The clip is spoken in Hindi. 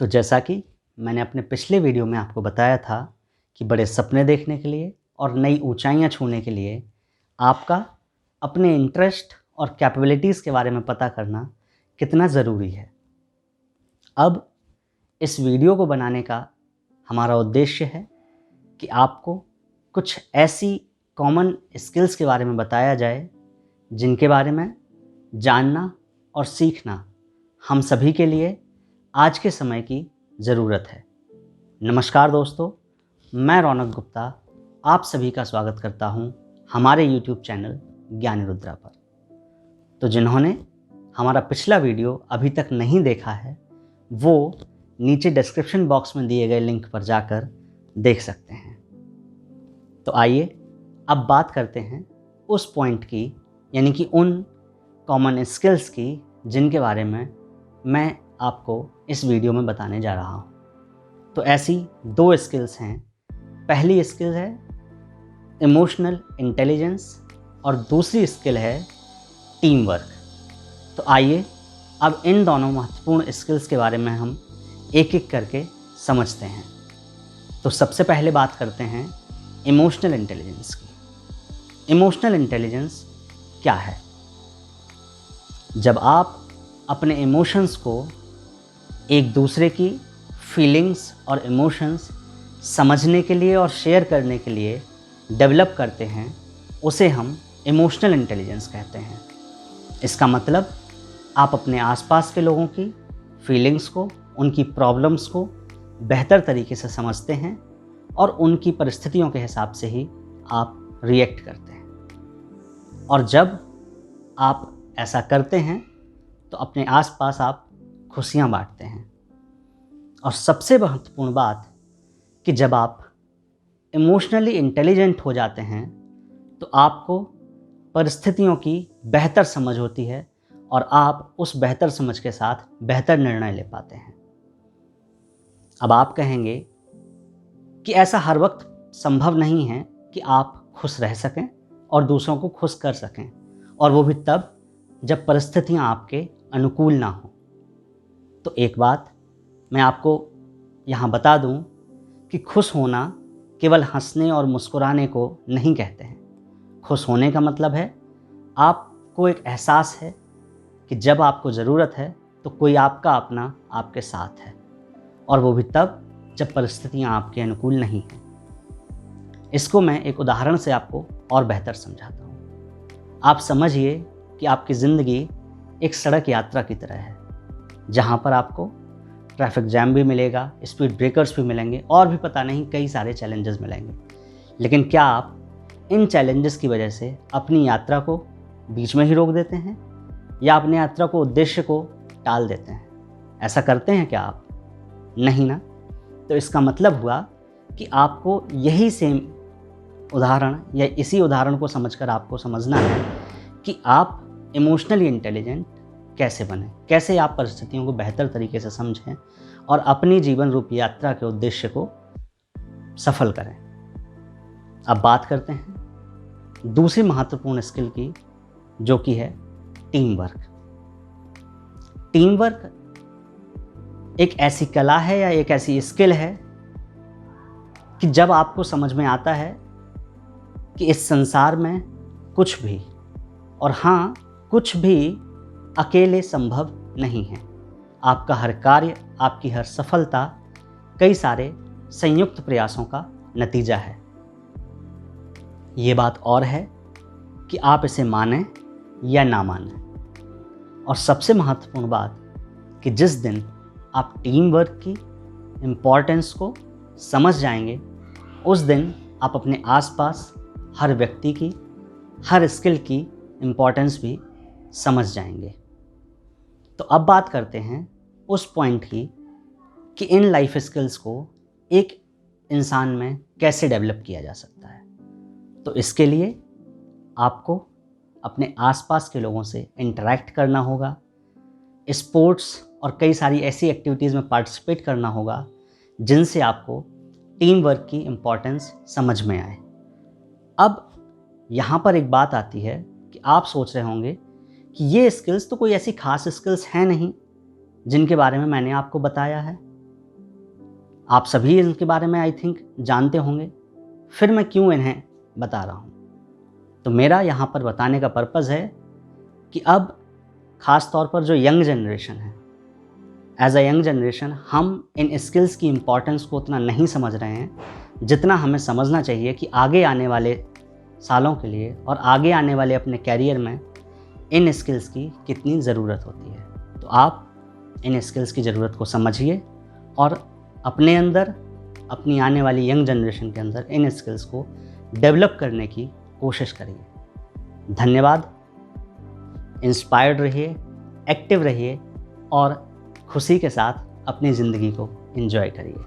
तो जैसा कि मैंने अपने पिछले वीडियो में आपको बताया था कि बड़े सपने देखने के लिए और नई ऊंचाइयां छूने के लिए आपका अपने इंटरेस्ट और कैपेबिलिटीज़ के बारे में पता करना कितना ज़रूरी है। अब इस वीडियो को बनाने का हमारा उद्देश्य है कि आपको कुछ ऐसी कॉमन स्किल्स के बारे में बताया जाए जिनके बारे में जानना और सीखना हम सभी के लिए आज के समय की ज़रूरत है। नमस्कार दोस्तों, मैं रौनक गुप्ता आप सभी का स्वागत करता हूं हमारे YouTube चैनल ज्ञानी रुद्रा पर। तो जिन्होंने हमारा पिछला वीडियो अभी तक नहीं देखा है वो नीचे डिस्क्रिप्शन बॉक्स में दिए गए लिंक पर जाकर देख सकते हैं। तो आइए अब बात करते हैं उस पॉइंट की, यानी कि उन कॉमन स्किल्स की जिनके बारे में मैं आपको इस वीडियो में बताने जा रहा हूँ। तो ऐसी दो स्किल्स हैं। पहली स्किल है इमोशनल इंटेलिजेंस और दूसरी स्किल है टीम वर्क। तो आइए अब इन दोनों महत्वपूर्ण स्किल्स के बारे में हम एक एक करके समझते हैं। तो सबसे पहले बात करते हैं इमोशनल इंटेलिजेंस की। इमोशनल इंटेलिजेंस क्या है? जब आप अपने इमोशंस को एक दूसरे की फीलिंग्स और इमोशंस समझने के लिए और शेयर करने के लिए डेवलप करते हैं, उसे हम इमोशनल इंटेलिजेंस कहते हैं। इसका मतलब आप अपने आसपास के लोगों की फीलिंग्स को, उनकी प्रॉब्लम्स को बेहतर तरीके से समझते हैं और उनकी परिस्थितियों के हिसाब से ही आप रिएक्ट करते हैं। और जब आप ऐसा करते हैं तो अपने आसपास आप खुशियाँ बांटते हैं। और सबसे महत्वपूर्ण बात कि जब आप इमोशनली इंटेलिजेंट हो जाते हैं तो आपको परिस्थितियों की बेहतर समझ होती है और आप उस बेहतर समझ के साथ बेहतर निर्णय ले पाते हैं। अब आप कहेंगे कि ऐसा हर वक्त संभव नहीं है कि आप खुश रह सकें और दूसरों को खुश कर सकें, और वो भी तब जब परिस्थितियां आपके अनुकूल ना हो। तो एक बात मैं आपको यहाँ बता दूँ कि खुश होना केवल हंसने और मुस्कुराने को नहीं कहते हैं। खुश होने का मतलब है आपको एक एहसास है कि जब आपको ज़रूरत है तो कोई आपका अपना आपके साथ है, और वो भी तब जब परिस्थितियाँ आपके अनुकूल नहीं हैं। इसको मैं एक उदाहरण से आपको और बेहतर समझाता हूँ। आप समझिए कि आपकी ज़िंदगी एक सड़क यात्रा की तरह है, जहाँ पर आपको ट्रैफिक जैम भी मिलेगा, स्पीड ब्रेकर्स भी मिलेंगे और भी पता नहीं कई सारे चैलेंजेस मिलेंगे। लेकिन क्या आप इन चैलेंजेस की वजह से अपनी यात्रा को बीच में ही रोक देते हैं या अपनी यात्रा को, उद्देश्य को टाल देते हैं? ऐसा करते हैं क्या आप? नहीं ना। तो इसका मतलब हुआ कि आपको यही सेम उदाहरण या इसी उदाहरण को समझकर आपको समझना है कि आप इमोशनली इंटेलिजेंट कैसे बने, कैसे आप परिस्थितियों को बेहतर तरीके से समझें और अपनी जीवन रूपी यात्रा के उद्देश्य को सफल करें। अब बात करते हैं दूसरी महत्वपूर्ण स्किल की, जो कि है टीम वर्क। टीम वर्क एक ऐसी कला है या एक ऐसी स्किल है कि जब आपको समझ में आता है कि इस संसार में कुछ भी, और हाँ कुछ भी, अकेले संभव नहीं है। आपका हर कार्य, आपकी हर सफलता कई सारे संयुक्त प्रयासों का नतीजा है। ये बात और है कि आप इसे मानें या ना मानें। और सबसे महत्वपूर्ण बात कि जिस दिन आप टीम वर्क की इम्पोर्टेंस को समझ जाएंगे, उस दिन आप अपने आसपास हर व्यक्ति की, हर स्किल की इम्पोर्टेंस भी समझ जाएंगे। तो अब बात करते हैं उस पॉइंट की कि इन लाइफ स्किल्स को एक इंसान में कैसे डेवलप किया जा सकता है। तो इसके लिए आपको अपने आसपास के लोगों से इंटरेक्ट करना होगा, स्पोर्ट्स और कई सारी ऐसी एक्टिविटीज़ में पार्टिसिपेट करना होगा जिनसे आपको टीम वर्क की इम्पोर्टेंस समझ में आए। अब यहाँ पर एक बात आती है कि आप सोच रहे होंगे कि ये स्किल्स तो कोई ऐसी खास स्किल्स हैं नहीं जिनके बारे में मैंने आपको बताया है। आप सभी इनके बारे में आई थिंक जानते होंगे, फिर मैं क्यों इन्हें बता रहा हूँ। तो मेरा यहाँ पर बताने का पर्पज़ है कि अब ख़ास तौर पर जो यंग जनरेशन है, एज अ यंग जनरेशन हम इन स्किल्स की इम्पॉर्टेंस को उतना नहीं समझ रहे हैं जितना हमें समझना चाहिए कि आगे आने वाले सालों के लिए और आगे आने वाले अपने कैरियर में इन स्किल्स की कितनी ज़रूरत होती है। तो आप इन स्किल्स की ज़रूरत को समझिए और अपने अंदर, अपनी आने वाली यंग जनरेशन के अंदर इन स्किल्स को डेवलप करने की कोशिश करिए। धन्यवाद। इंस्पायर्ड रहिए, एक्टिव रहिए और खुशी के साथ अपनी ज़िंदगी को एंजॉय करिए।